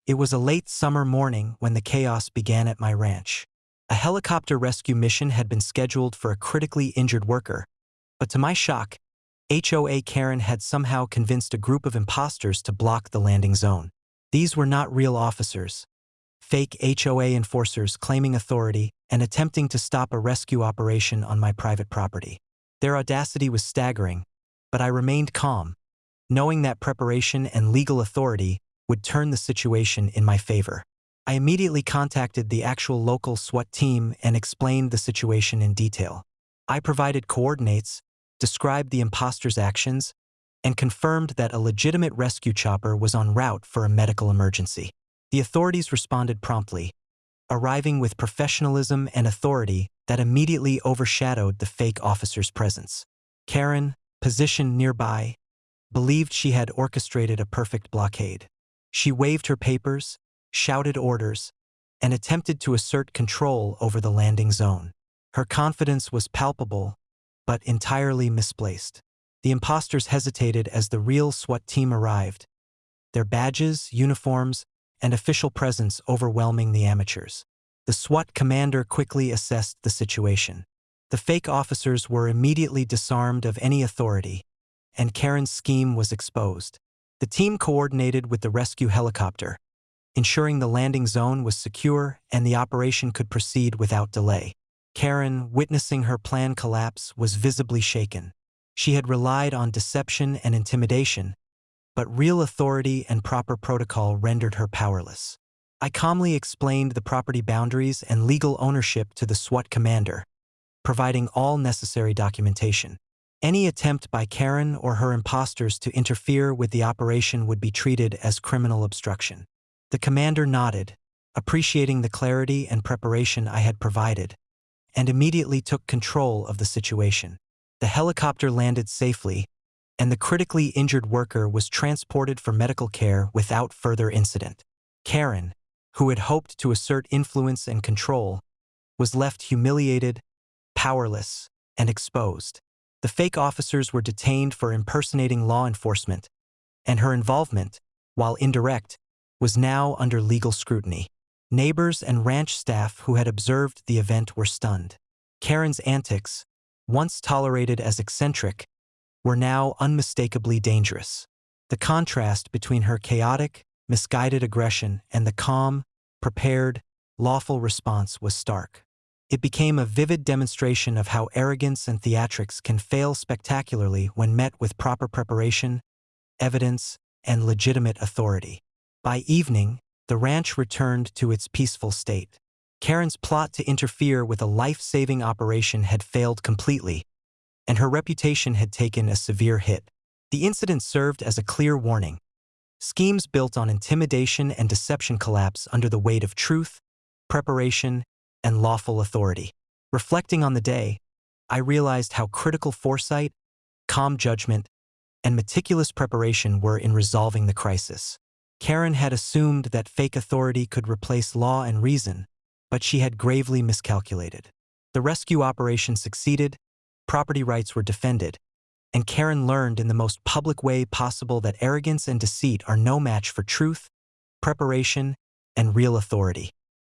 It was a late summer morning when the chaos began at my ranch. A helicopter rescue mission had been scheduled for a critically injured worker, but to my shock, HOA Karen had somehow convinced a group of imposters to block the landing zone. These were not real officers. Fake HOA enforcers claiming authority and attempting to stop a rescue operation on my private property. Their audacity was staggering, but I remained calm, knowing that preparation and legal authority would turn the situation in my favor. I immediately contacted the actual local SWAT team and explained the situation in detail. I provided coordinates, described the imposters' actions, and confirmed that a legitimate rescue chopper was en route for a medical emergency. The authorities responded promptly, arriving with professionalism and authority that immediately overshadowed the fake officer's presence. Karen, positioned nearby, believed she had orchestrated a perfect blockade. She waved her papers, shouted orders, and attempted to assert control over the landing zone. Her confidence was palpable, but entirely misplaced. The imposters hesitated as the real SWAT team arrived, their badges, uniforms, and official presence overwhelming the amateurs. The SWAT commander quickly assessed the situation. The fake officers were immediately disarmed of any authority, and Karen's scheme was exposed. The team coordinated with the rescue helicopter, ensuring the landing zone was secure and the operation could proceed without delay. Karen, witnessing her plan collapse, was visibly shaken. She had relied on deception and intimidation, but real authority and proper protocol rendered her powerless. I calmly explained the property boundaries and legal ownership to the SWAT commander, providing all necessary documentation. Any attempt by Karen or her imposters to interfere with the operation would be treated as criminal obstruction. The commander nodded, appreciating the clarity and preparation I had provided, and immediately took control of the situation. The helicopter landed safely, and the critically injured worker was transported for medical care without further incident. Karen, who had hoped to assert influence and control, was left humiliated, powerless, and exposed. The fake officers were detained for impersonating law enforcement, and her involvement, while indirect, was now under legal scrutiny. Neighbors and ranch staff who had observed the event were stunned. Karen's antics, once tolerated as eccentric, were now unmistakably dangerous. The contrast between her chaotic, misguided aggression and the calm, prepared, lawful response was stark. It became a vivid demonstration of how arrogance and theatrics can fail spectacularly when met with proper preparation, evidence, and legitimate authority. By evening, the ranch returned to its peaceful state. Karen's plot to interfere with a life-saving operation had failed completely, and her reputation had taken a severe hit. The incident served as a clear warning. Schemes built on intimidation and deception collapse under the weight of truth, preparation, and lawful authority. Reflecting on the day, I realized how critical foresight, calm judgment, and meticulous preparation were in resolving the crisis. Karen had assumed that fake authority could replace law and reason, but she had gravely miscalculated. The rescue operation succeeded, property rights were defended, and Karen learned in the most public way possible that arrogance and deceit are no match for truth, preparation, and real authority.